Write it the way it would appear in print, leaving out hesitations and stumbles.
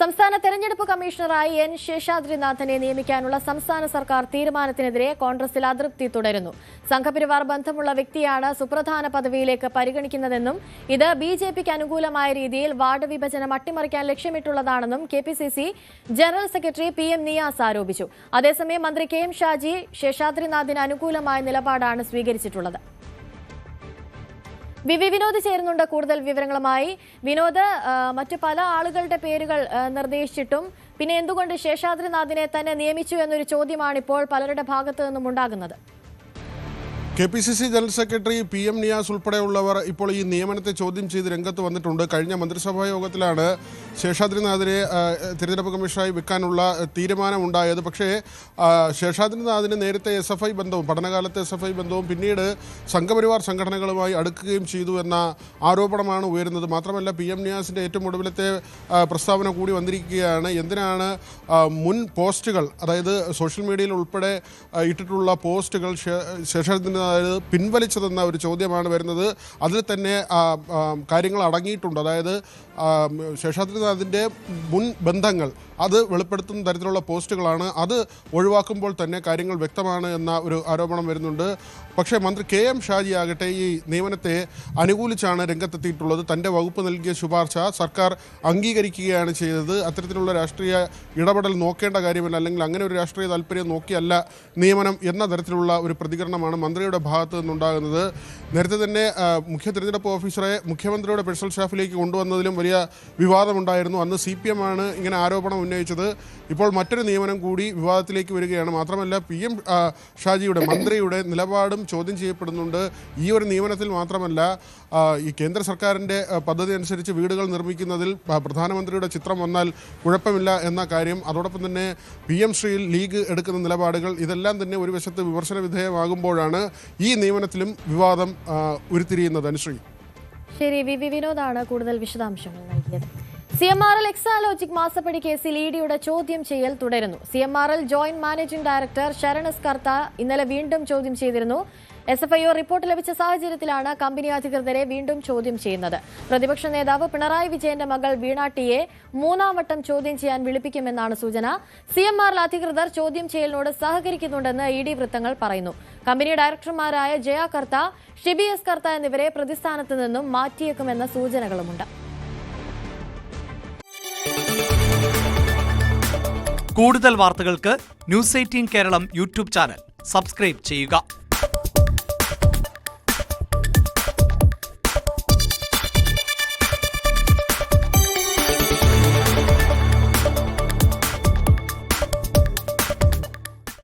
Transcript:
സംസ്ഥാന തെരഞ്ഞെടുപ്പ് കമ്മീഷണറായി എൻ ശേഷാദ്രിനാഥനെ നിയമിക്കാനുള്ള സംസ്ഥാന സർക്കാർ തീരുമാനത്തിനെതിരെ കോൺഗ്രസിൽ അതൃപ്തി തുടരുന്നു. സംഘപരിവാർ ബന്ധമുള്ള വ്യക്തിയാണ് സുപ്രധാന പദവിയിലേക്ക് പരിഗണിക്കുന്നതെന്നും ഇത് ബിജെപിക്ക് അനുകൂലമായ രീതിയിൽ വാർഡ് വിഭജനം അട്ടിമറിക്കാൻ ലക്ഷ്യമിട്ടുള്ളതാണെന്നും KPCC general secretary PM Niyas ആരോപിച്ചു. അതേസമയം മന്ത്രി KM ഷാജി ശേഷാദ്രിനാഥിന് അനുകൂലമായ നിലപാടാണ് സ്വീകരിച്ചിട്ടുള്ളത്. വിനോദ് ചേരുന്നുണ്ട് കൂടുതൽ വിവരങ്ങളുമായി. വിനോദ്, മറ്റു പല ആളുകളുടെ പേരുകൾ നിർദ്ദേശിച്ചിട്ടും പിന്നെ എന്തുകൊണ്ട് ശേഷാദ്രിനാഥിനെ തന്നെ നിയമിച്ചു എന്നൊരു ചോദ്യമാണ് ഇപ്പോൾ പലരുടെ ഭാഗത്തു നിന്നും ഉണ്ടാകുന്നത്. KPCC general secretary PM Niyas ഉൾപ്പെടെയുള്ളവർ ഇപ്പോൾ ഈ നിയമനത്തെ ചോദ്യം ചെയ്ത് രംഗത്ത് വന്നിട്ടുണ്ട്. കഴിഞ്ഞ മന്ത്രിസഭാ യോഗത്തിലാണ് ശേഷാദ്രിനാഥിനെ തിരഞ്ഞെടുപ്പ് കമ്മീഷനായി വെക്കാനുള്ള തീരുമാനമുണ്ടായത്. പക്ഷേ ശേഷാദ്രിനാഥിന് നേരത്തെ SFI ബന്ധവും പഠനകാലത്തെ SFI ബന്ധവും പിന്നീട് സംഘപരിവാർ സംഘടനകളുമായി അടുക്കുകയും ചെയ്തു എന്ന ആരോപണമാണ് ഉയരുന്നത്. മാത്രമല്ല PM നിയാസിൻ്റെ ഏറ്റവും ഒടുവിലത്തെ പ്രസ്താവന കൂടി വന്നിരിക്കുകയാണ്. എന്തിനാണ് മുൻ പോസ്റ്റുകൾ, അതായത് സോഷ്യൽ മീഡിയയിൽ ഉൾപ്പെടെ ഇട്ടിട്ടുള്ള പോസ്റ്റുകൾ ശേഷാദ്രിനാഥ് പിൻവലിച്ചതെന്ന ഒരു ചോദ്യമാണ് വരുന്നത്. അതിൽ തന്നെ കാര്യങ്ങൾ അടങ്ങിയിട്ടുണ്ട്. അതായത് ശേഷാദ്രിനാഥിൻ്റെ മുൻ ബന്ധങ്ങൾ അത് വെളിപ്പെടുത്തുന്ന തരത്തിലുള്ള പോസ്റ്റുകളാണ്. അത് ഒഴിവാക്കുമ്പോൾ തന്നെ കാര്യങ്ങൾ വ്യക്തമാണ് എന്ന ഒരു ആരോപണം വരുന്നുണ്ട്. പക്ഷേ മന്ത്രി KM ഷാജി ആകട്ടെ ഈ നിയമനത്തെ അനുകൂലിച്ചാണ് രംഗത്തെത്തിയിട്ടുള്ളത്. തൻ്റെ വകുപ്പ് നൽകിയ ശുപാർശ സർക്കാർ അംഗീകരിക്കുകയാണ് ചെയ്തത്. അത്തരത്തിലുള്ള രാഷ്ട്രീയ ഇടപെടൽ നോക്കേണ്ട കാര്യമല്ല, അല്ലെങ്കിൽ അങ്ങനെ ഒരു രാഷ്ട്രീയ താല്പര്യം നോക്കിയല്ല നിയമനം എന്ന തരത്തിലുള്ള ഒരു പ്രതികരണമാണ് മന്ത്രിയുടെ ഭാഗത്തു നിന്നുണ്ടാകുന്നത്. നേരത്തെ തന്നെ മുഖ്യ തിരഞ്ഞെടുപ്പ് ഓഫീസറെ മുഖ്യമന്ത്രിയുടെ പേഴ്സണൽ സ്റ്റാഫിലേക്ക് കൊണ്ടുവന്നതിലും വലിയ വിവാദമുണ്ടായിരുന്നു. അന്ന് CPM ആണ് ഇങ്ങനെ ആരോപണം ഉന്നയിച്ചത്. ഇപ്പോൾ മറ്റൊരു നിയമനം കൂടി വിവാദത്തിലേക്ക് വരികയാണ്. മാത്രമല്ല PM ഷാജിയുടെ മന്ത്രിയുടെ നിലപാടും ചോദ്യം ചെയ്യപ്പെടുന്നുണ്ട്. ഈ ഒരു നിയമനത്തിൽ മാത്രമല്ല, ഈ കേന്ദ്ര സർക്കാരിൻ്റെ പദ്ധതി അനുസരിച്ച് വീടുകൾ നിർമ്മിക്കുന്നതിൽ പ്രധാനമന്ത്രിയുടെ ചിത്രം വന്നാൽ കുഴപ്പമില്ല എന്ന കാര്യം, അതോടൊപ്പം തന്നെ PM ശ്രീയിൽ ലീഗ് എടുക്കുന്ന നിലപാടുകൾ, ഇതെല്ലാം തന്നെ ഒരു വശത്ത് വിമർശന വിധേയമാകുമ്പോഴാണ് ഈ നിയമനത്തിലും വിവാദം ഉരുത്തിരിയുന്നത്. അനുശ്രീ, ശരി. വിനോദാണ് കൂടുതൽ വിശദാംശങ്ങൾ നൽകിയത്. CMRL എക്സാലോജിക് മാസപ്പടി കേസിൽ EDയുടെ ചോദ്യം ചെയ്യൽ തുടരുന്നു. CMRL joint managing director Sharan S Kartha ഇന്നലെ വീണ്ടും ചോദ്യം ചെയ്തിരുന്നു. SFIO റിപ്പോർട്ട് ലഭിച്ച സാഹചര്യത്തിലാണ് കമ്പനി അധികൃതരെ വീണ്ടും ചോദ്യം ചെയ്യുന്നത്. പ്രതിപക്ഷ നേതാവ് പിണറായി വിജയന്റെ മകൾ വീണ ടിയെ മൂന്നാം വട്ടം ചോദ്യം ചെയ്യാൻ വിളിപ്പിക്കുമെന്നാണ് സൂചന. CMRL അധികൃതർ ചോദ്യം ചെയ്യലിനോട് സഹകരിക്കുന്നുണ്ടെന്ന് ED വൃത്തങ്ങൾ പറയുന്നു. കമ്പനി ഡയറക്ടർമാരായ ജയ കർത്ത, ഷിബി എസ് കർത്ത എന്നിവരെ പ്രതിസ്ഥാനത്ത് നിന്നും മാറ്റിയേക്കുമെന്ന സൂചനകളുമുണ്ട്. കൂടുതൽ വാർത്തകൾക്ക് News 18 Keralam YouTube channel subscribe ചെയ്യുക.